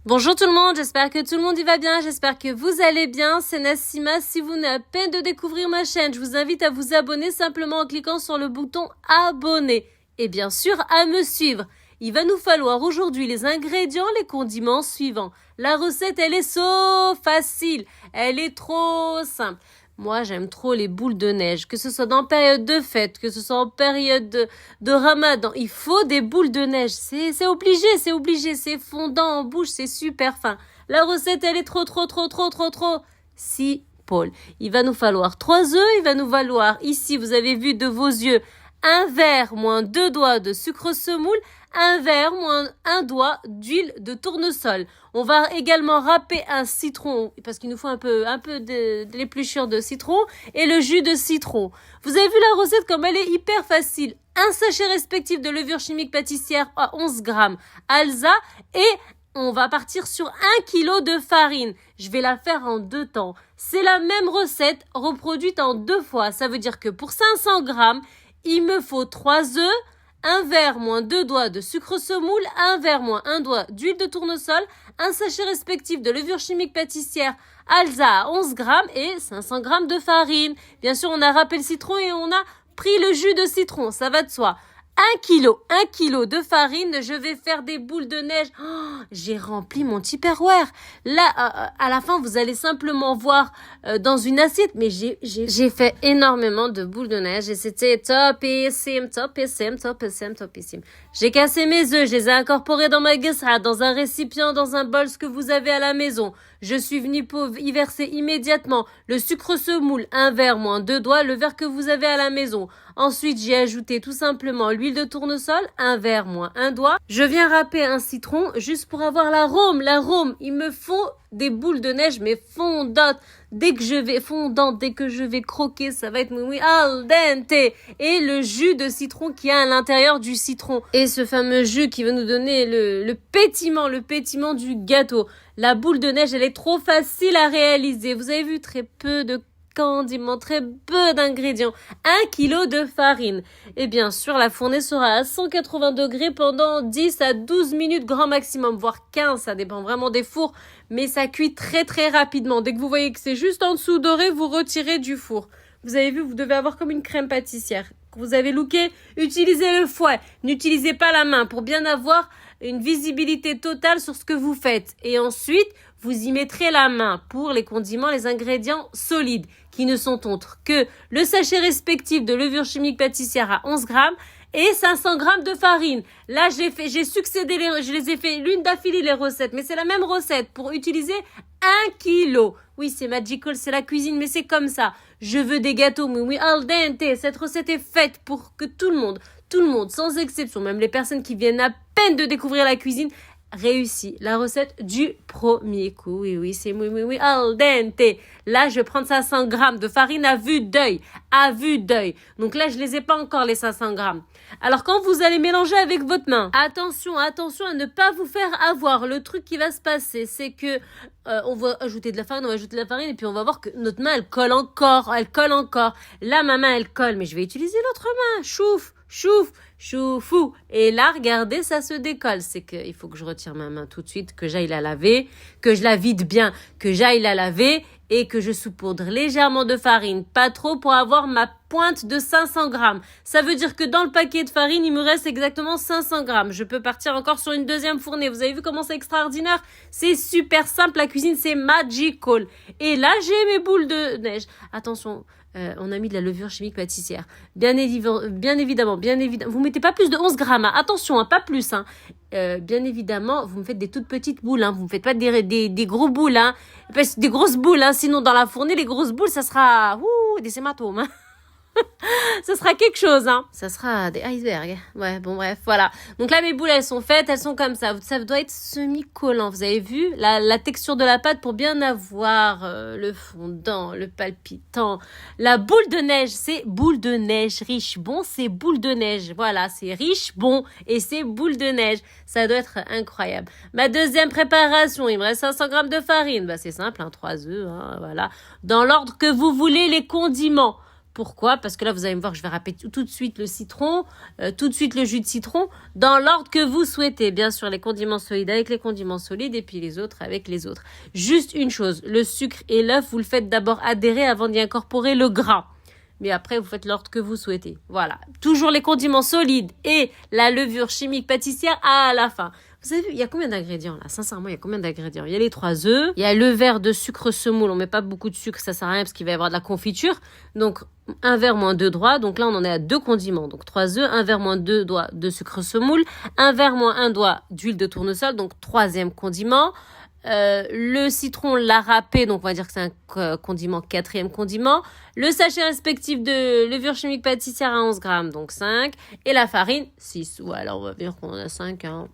Bonjour tout le monde, j'espère que tout le monde y va bien, j'espère que vous allez bien, c'est Nassima. Si vous venez à peine de découvrir ma chaîne, je vous invite à vous abonner simplement en cliquant sur le bouton abonner et bien sûr à me suivre. Il va nous falloir aujourd'hui les ingrédients, les condiments suivants. La recette, elle est so facile, elle est trop simple. Moi, j'aime trop les boules de neige, que ce soit dans période de fête, que ce soit en période de ramadan. Il faut des boules de neige. C'est obligé. C'est fondant en bouche, c'est super fin. La recette, elle est trop simple. Il va nous falloir 3 œufs, il va nous falloir, ici, vous avez vu de vos yeux, un verre moins 2 doigts de sucre semoule, un verre moins 1 doigt d'huile de tournesol. On va également râper un citron, parce qu'il nous faut un peu de l'épluchure de citron, et le jus de citron. Vous avez vu la recette comme elle est hyper facile. Un sachet respectif de levure chimique pâtissière à 11 grammes Alza, et on va partir sur 1 kg de farine. Je vais la faire en 2 temps. C'est la même recette reproduite en 2 fois. Ça veut dire que pour 500 grammes, il me faut 3 œufs, un verre moins 2 doigts de sucre semoule, un verre moins 1 doigt d'huile de tournesol, un sachet respectif de levure chimique pâtissière Alza à 11 grammes et 500 grammes de farine. Bien sûr, on a râpé le citron et on a pris le jus de citron, ça va de soi. 1 kilo de farine, je vais faire des boules de neige. Oh, j'ai rempli mon Tupperware. Là, à la fin, vous allez simplement voir dans une assiette, mais j'ai fait énormément de boules de neige et c'était topissime. J'ai cassé mes œufs, je les ai incorporés dans ma guessra, dans un récipient, dans un bol, ce que vous avez à la maison. Je suis venue pour y verser immédiatement le sucre semoule, un verre moins 2 doigts, le verre que vous avez à la maison. Ensuite, j'ai ajouté tout simplement l'huile de tournesol, un verre moins 1 doigt. Je viens râper un citron juste pour avoir l'arôme. Il me faut des boules de neige mais fondantes. Dès que je vais croquer, ça va être al dente. Et le jus de citron qu'il y a à l'intérieur du citron. Et ce fameux jus qui va nous donner le pétiment du gâteau. La boule de neige, elle est trop facile à réaliser. Vous avez vu, très peu de condiments, très peu d'ingrédients. 1 kg de farine. Et bien sûr, la fournée sera à 180 degrés pendant 10 à 12 minutes grand maximum, voire 15, ça dépend vraiment des fours, mais ça cuit très rapidement. Dès que vous voyez que c'est juste en dessous doré, vous retirez du four. Vous avez vu, vous devez avoir comme une crème pâtissière. Quand vous avez looké, utilisez le fouet. N'utilisez pas la main pour bien avoir une visibilité totale sur ce que vous faites. Et ensuite, vous y mettrez la main pour les condiments, les ingrédients solides, qui ne sont autres que le sachet respectif de levure chimique pâtissière à 11 grammes et 500 grammes de farine. Là, je les ai fait l'une d'affilée les recettes, mais c'est la même recette pour utiliser 1 kilo. Oui, c'est magical, c'est la cuisine, mais c'est comme ça. Je veux des gâteaux, oui, al dente. Cette recette est faite pour que tout le monde, sans exception, même les personnes qui viennent à peine de découvrir la cuisine, réussit la recette du premier coup. Oui, c'est oui, al dente. Là, je vais prendre 500 grammes de farine à vue d'œil. Donc là, je les ai pas encore, les 500 grammes. Alors, quand vous allez mélanger avec votre main, attention à ne pas vous faire avoir. Le truc qui va se passer, c'est que on va ajouter de la farine, et puis on va voir que notre main, elle colle encore. Là, ma main, elle colle, mais je vais utiliser l'autre main. Choufou. Et là, regardez, ça se décolle. C'est qu'il faut que je retire ma main tout de suite, que j'aille la laver, que je la vide bien, que j'aille la laver et que je saupoudre légèrement de farine. Pas trop pour avoir ma pointe de 500 grammes. Ça veut dire que dans le paquet de farine, il me reste exactement 500 grammes. Je peux partir encore sur une deuxième fournée. Vous avez vu comment c'est extraordinaire? C'est super simple. La cuisine, c'est magical. Et là, j'ai mes boules de neige. Attention. On a mis de la levure chimique pâtissière. Bien évidemment. Vous mettez pas plus de 11 grammes. Hein. Attention, hein, pas plus. Hein. Bien évidemment, vous me faites des toutes petites boules. Hein. Vous me faites pas des gros boules. Hein. Des grosses boules. Hein. Sinon, dans la fournée, les grosses boules, ça sera des hématomes. Hein. Ça sera quelque chose, hein. Ça sera des icebergs. Ouais, bon, bref, voilà. Donc là, mes boules, elles sont faites, elles sont comme ça. Ça doit être semi-collant. Vous avez vu la texture de la pâte pour bien avoir le fondant, le palpitant. La boule de neige, c'est boule de neige riche. Bon, c'est boule de neige. Voilà, c'est riche, bon, et c'est boule de neige. Ça doit être incroyable. Ma deuxième préparation, il me reste 500 grammes de farine. Bah, c'est simple, hein, 3 œufs, hein, voilà. Dans l'ordre que vous voulez, les condiments. Pourquoi? Parce que là, vous allez me voir, je vais râper tout de suite le citron, tout de suite le jus de citron, dans l'ordre que vous souhaitez. Bien sûr, les condiments solides avec les condiments solides et puis les autres avec les autres. Juste une chose, le sucre et l'œuf, vous le faites d'abord adhérer avant d'y incorporer le gras. Mais après, vous faites l'ordre que vous souhaitez. Voilà. Toujours les condiments solides et la levure chimique pâtissière à la fin. Vous avez vu, il y a combien d'ingrédients là? Sincèrement, il y a combien d'ingrédients? Il y a les 3 œufs, il y a le verre de sucre semoule. On met pas beaucoup de sucre, ça sert à rien parce qu'il va y avoir de la confiture. Donc, un verre moins 2 doigts. Donc là, on en est à 2 condiments. Donc, 3 œufs, un verre moins 2 doigts de sucre semoule, un verre moins 1 doigt d'huile de tournesol. Donc, 3e condiment. Le citron l'a râpé, donc on va dire que c'est un condiment, 4e condiment. Le sachet respectif de levure chimique pâtissière à 11 grammes, donc 5. Et la farine, 6. Ou alors on va dire qu'on en a 5. Hein.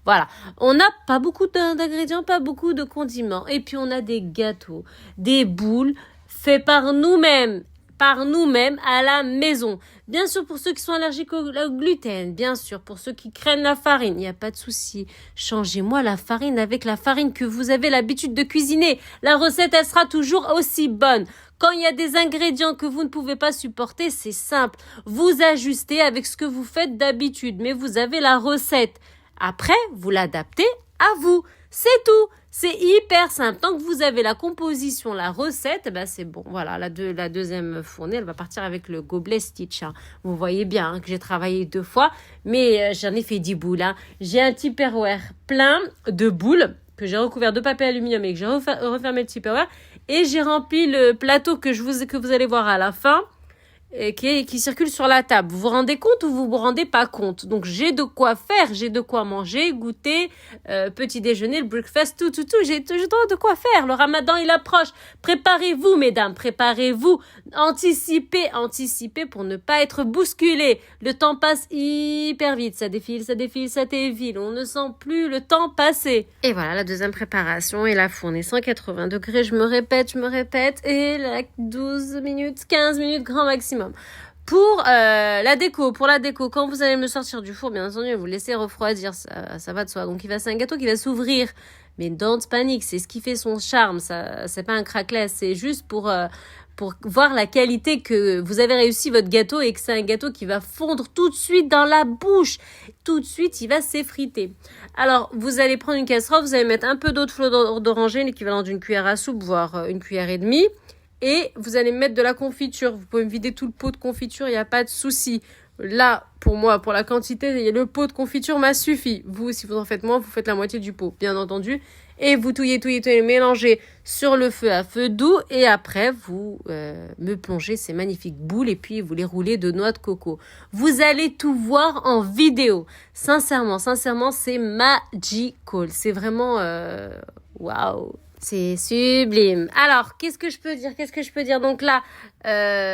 Voilà, on n'a pas beaucoup d'ingrédients, pas beaucoup de condiments. Et puis on a des gâteaux, des boules faits par nous-mêmes à la maison. Bien sûr, pour ceux qui sont allergiques au gluten, bien sûr, pour ceux qui craignent la farine, il n'y a pas de souci. Changez-moi la farine avec la farine que vous avez l'habitude de cuisiner. La recette, elle sera toujours aussi bonne. Quand il y a des ingrédients que vous ne pouvez pas supporter, c'est simple. Vous ajustez avec ce que vous faites d'habitude, mais vous avez la recette. Après, vous l'adaptez à vous. C'est tout. C'est hyper simple. Tant que vous avez la composition, la recette, ben c'est bon. Voilà, la deuxième fournée, elle va partir avec le gobelet Stitch. Hein. Vous voyez bien hein, que j'ai travaillé 2 fois, mais j'en ai fait 10 boules. Hein. J'ai un Tupperware plein de boules que j'ai recouvert de papier aluminium et que j'ai refermé le Tupperware. Et j'ai rempli le plateau que vous allez voir à la fin. Qui circule sur la table. Vous vous rendez compte ou vous vous rendez pas compte? Donc, j'ai de quoi faire, j'ai de quoi manger, goûter, petit déjeuner, le breakfast, tout. J'ai de quoi faire. Le ramadan, il approche. Préparez-vous, mesdames, préparez-vous. Anticipez pour ne pas être bousculé. Le temps passe hyper vite. Ça défile. On ne sent plus le temps passer. Et voilà, la deuxième préparation et la fournée 180 degrés. Je me répète. Et la 12 minutes, 15 minutes, grand maximum. Pour la déco, quand vous allez me sortir du four, bien entendu, vous laissez refroidir, ça va de soi. Donc c'est un gâteau qui va s'ouvrir, mais don't panic, c'est ce qui fait son charme. Ça, c'est pas un craquelin, c'est juste pour voir la qualité que vous avez réussi votre gâteau et que c'est un gâteau qui va fondre tout de suite dans la bouche. Tout de suite, il va s'effriter. Alors, vous allez prendre une casserole, vous allez mettre un peu d'eau de fleur d'oranger, l'équivalent d'une cuillère à soupe, voire une cuillère et demie. Et vous allez mettre de la confiture. Vous pouvez me vider tout le pot de confiture, il n'y a pas de souci. Là, pour moi, pour la quantité, le pot de confiture m'a suffi. Vous, si vous en faites moins, vous faites la moitié du pot, bien entendu. Et vous touillez, mélangez sur le feu à feu doux. Et après, vous me plongez ces magnifiques boules et puis vous les roulez de noix de coco. Vous allez tout voir en vidéo. Sincèrement, c'est magical. C'est vraiment... waouh. C'est sublime. Alors, qu'est-ce que je peux dire? Donc là,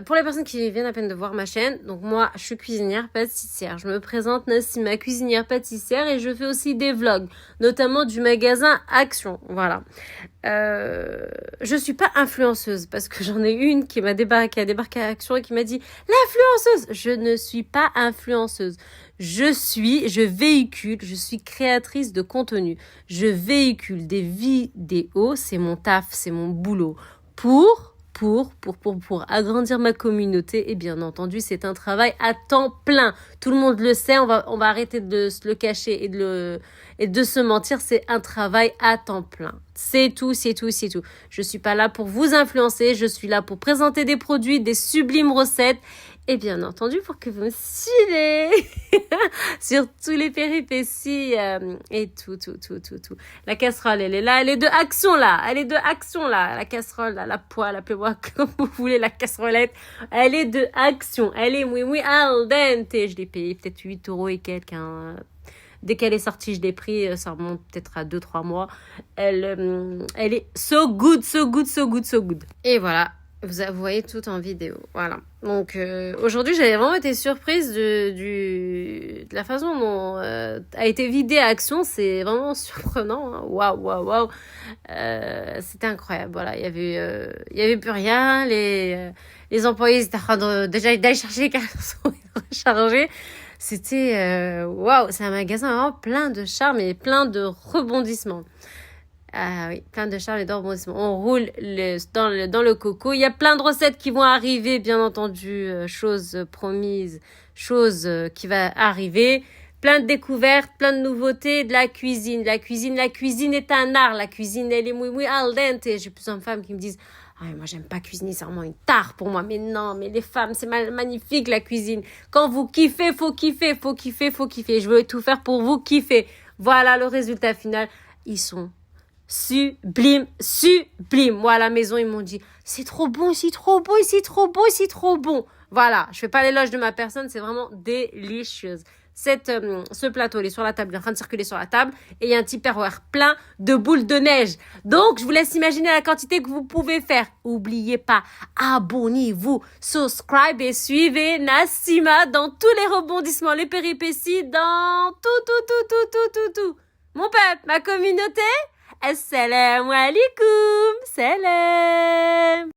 pour les personnes qui viennent à peine de voir ma chaîne, donc moi, je suis cuisinière pâtissière. Je me présente Nassima, cuisinière pâtissière, et je fais aussi des vlogs, notamment du magasin Action. Voilà. Je suis pas influenceuse parce que j'en ai une qui a débarqué à Action et qui m'a dit l'influenceuse. Je ne suis pas influenceuse. Je suis créatrice de contenu. Je véhicule des vidéos, c'est mon taf, c'est mon boulot. Pour agrandir ma communauté, et bien entendu, c'est un travail à temps plein. Tout le monde le sait, on va arrêter de se le cacher et de se mentir, c'est un travail à temps plein. C'est tout. Je suis pas là pour vous influencer, je suis là pour présenter des produits, des sublimes recettes, et bien entendu pour que vous me suivez sur tous les péripéties et tout. La casserole, elle est là, elle est de action là, la casserole, là, la poêle, appelez-moi comme vous voulez, la casserolette, elle est de action, elle est oui al dente. Je l'ai payé peut-être 8 € et quelques. Hein. Dès qu'elle est sortie, je l'ai pris, ça remonte peut-être à 2-3 mois. Elle est so good. Et voilà. Vous voyez tout en vidéo, voilà. Donc aujourd'hui, j'avais vraiment été surprise de la façon dont a été vidée Action. C'est vraiment surprenant. Hein. Waouh. C'était incroyable. Voilà, il y avait plus rien. Les employés étaient en train déjà d'aller chercher les cartons et de recharger. C'était waouh. C'est un magasin vraiment plein de charme et plein de rebondissements. Ah oui, plein de charme et d'embonpoint. On roule dans le coco. Il y a plein de recettes qui vont arriver, bien entendu. Chose promise, chose qui va arriver. Plein de découvertes, plein de nouveautés, de la cuisine. La cuisine est un art. La cuisine, elle est muy al dente. J'ai plusieurs femmes qui me disent ah, mais moi, j'aime pas cuisiner, c'est vraiment une tare pour moi. Mais non, mais les femmes, c'est magnifique la cuisine. Quand vous kiffez, faut kiffer, faut kiffer, faut kiffer. Je veux tout faire pour vous kiffer. Voilà le résultat final. Ils sont sublime, sublime. Moi, à la maison, ils m'ont dit, c'est trop bon, c'est trop beau, c'est trop beau, c'est trop bon. Voilà, je fais pas l'éloge de ma personne, c'est vraiment délicieuse. Ce plateau, il est sur la table, il est en train de circuler sur la table, et il y a un Tupperware plein de boules de neige. Donc, je vous laisse imaginer la quantité que vous pouvez faire. Oubliez pas, abonnez-vous, subscribe et suivez Nassima dans tous les rebondissements, les péripéties, dans tout. Mon peuple, ma communauté, assalamu alaikum, salam.